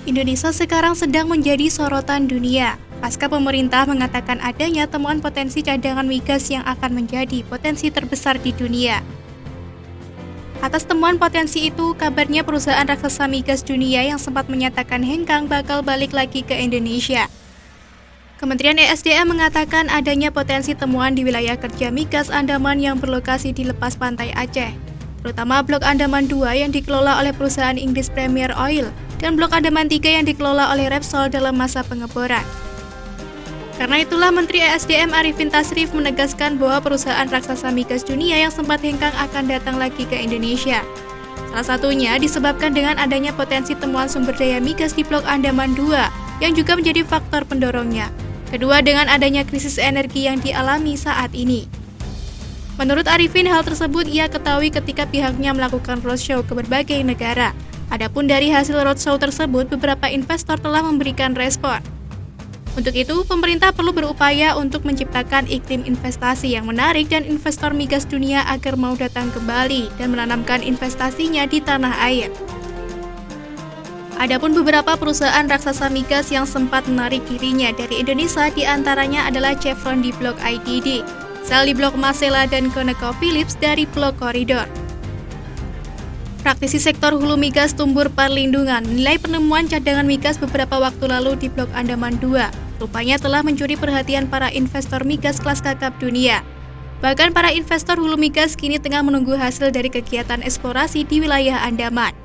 Indonesia sekarang sedang menjadi sorotan dunia. Pasca pemerintah mengatakan adanya temuan potensi cadangan migas yang akan menjadi potensi terbesar di dunia. Atas temuan potensi itu, kabarnya perusahaan raksasa migas dunia yang sempat menyatakan hengkang bakal balik lagi ke Indonesia. Kementerian ESDM mengatakan adanya potensi temuan di wilayah kerja migas Andaman yang berlokasi di lepas pantai Aceh, terutama Blok Andaman 2 yang dikelola oleh perusahaan Inggris Premier Oil dan Blok Andaman 3 yang dikelola oleh Repsol dalam masa pengeboran. Karena itulah Menteri ESDM Arifin Tasrif menegaskan bahwa perusahaan raksasa migas dunia yang sempat hengkang akan datang lagi ke Indonesia. Salah satunya disebabkan dengan adanya potensi temuan sumber daya migas di Blok Andaman 2 yang juga menjadi faktor pendorongnya. Kedua, dengan adanya krisis energi yang dialami saat ini. Menurut Arifin, hal tersebut ia ketahui ketika pihaknya melakukan roadshow ke berbagai negara. Adapun dari hasil roadshow tersebut, beberapa investor telah memberikan respon. Untuk itu, pemerintah perlu berupaya untuk menciptakan iklim investasi yang menarik dan investor migas dunia agar mau datang kembali dan menanamkan investasinya di tanah air. Adapun beberapa perusahaan raksasa migas yang sempat menarik dirinya dari Indonesia diantaranya adalah Chevron di Blok IDD, Shell di Blok Masela, dan ConocoPhillips dari Blok Koridor. Praktisi sektor hulu migas Tumbur Perlindungan menilai penemuan cadangan migas beberapa waktu lalu di Blok Andaman 2 rupanya telah mencuri perhatian para investor migas kelas kakap dunia. Bahkan para investor hulu migas kini tengah menunggu hasil dari kegiatan eksplorasi di wilayah Andaman.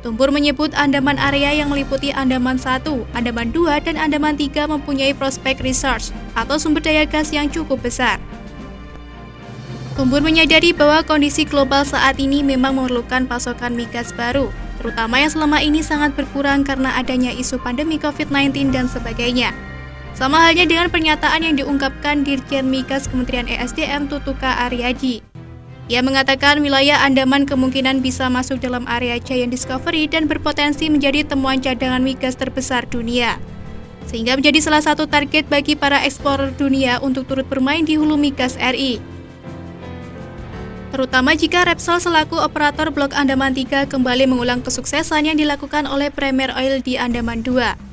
Tumbur menyebut Andaman area yang meliputi Andaman 1, Andaman 2, dan Andaman 3 mempunyai prospek resource atau sumber daya gas yang cukup besar. Tumbur menyadari bahwa kondisi global saat ini memang memerlukan pasokan migas baru, terutama yang selama ini sangat berkurang karena adanya isu pandemi COVID-19 dan sebagainya. Sama halnya dengan pernyataan yang diungkapkan Dirjen Migas Kementerian ESDM Tutuka Aryadi. Ia mengatakan wilayah Andaman kemungkinan bisa masuk dalam area Giant Discovery dan berpotensi menjadi temuan cadangan migas terbesar dunia, sehingga menjadi salah satu target bagi para eksplorer dunia untuk turut bermain di hulu migas RI. Terutama jika Repsol selaku operator Blok Andaman 3 kembali mengulang kesuksesan yang dilakukan oleh Premier Oil di Andaman 2.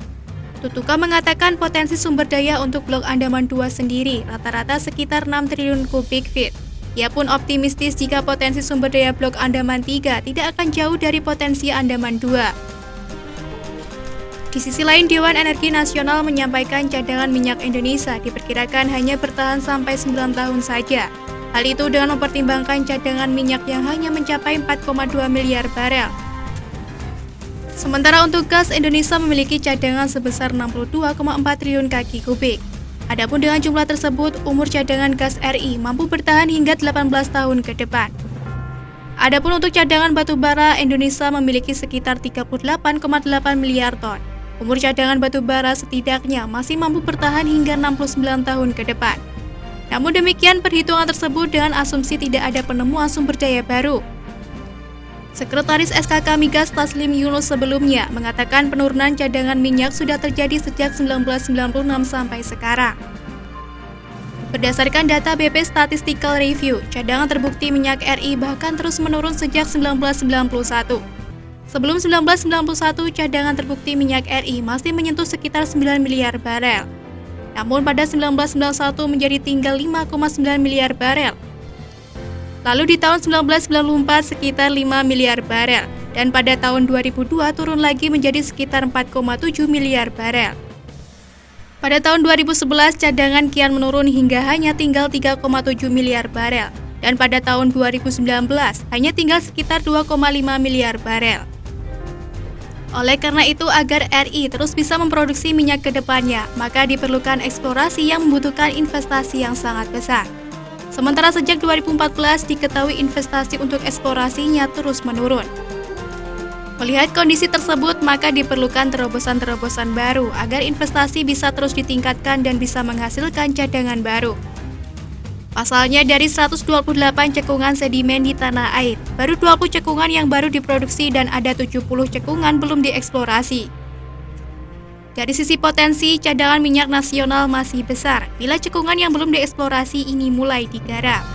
Tutuka mengatakan potensi sumber daya untuk Blok Andaman 2 sendiri rata-rata sekitar 6 triliun kubik feet. Ia pun optimistis jika potensi sumber daya Blok Andaman 3 tidak akan jauh dari potensi Andaman 2. Di sisi lain, Dewan Energi Nasional menyampaikan cadangan minyak Indonesia diperkirakan hanya bertahan sampai 9 tahun saja. Hal itu dengan mempertimbangkan cadangan minyak yang hanya mencapai 4,2 miliar barel. Sementara untuk gas, Indonesia memiliki cadangan sebesar 62,4 triliun kaki kubik. Adapun dengan jumlah tersebut, umur cadangan gas RI mampu bertahan hingga 18 tahun ke depan. Adapun untuk cadangan batu bara, Indonesia memiliki sekitar 38,8 miliar ton. Umur cadangan batu bara setidaknya masih mampu bertahan hingga 69 tahun ke depan. Namun demikian, perhitungan tersebut dengan asumsi tidak ada penemuan sumber daya baru. Sekretaris SKK Migas Taslim Yunus sebelumnya mengatakan penurunan cadangan minyak sudah terjadi sejak 1996 sampai sekarang. Berdasarkan data BP Statistical Review, cadangan terbukti minyak RI bahkan terus menurun sejak 1991. Sebelum 1991, cadangan terbukti minyak RI masih menyentuh sekitar 9 miliar barel. Namun pada 1991 menjadi tinggal 5,9 miliar barel. Lalu di tahun 1994 sekitar 5 miliar barel, dan pada tahun 2002 turun lagi menjadi sekitar 4,7 miliar barel. Pada tahun 2011 cadangan kian menurun hingga hanya tinggal 3,7 miliar barel, dan pada tahun 2019 hanya tinggal sekitar 2,5 miliar barel. Oleh karena itu, agar RI terus bisa memproduksi minyak ke depannya, maka diperlukan eksplorasi yang membutuhkan investasi yang sangat besar. Sementara sejak 2014 diketahui investasi untuk eksplorasinya terus menurun. Melihat kondisi tersebut, maka diperlukan terobosan-terobosan baru agar investasi bisa terus ditingkatkan dan bisa menghasilkan cadangan baru. Pasalnya dari 128 cekungan sedimen di tanah air, baru 20 cekungan yang baru diproduksi dan ada 70 cekungan belum dieksplorasi. Dari sisi potensi, cadangan minyak nasional masih besar bila cekungan yang belum dieksplorasi ini mulai digarap.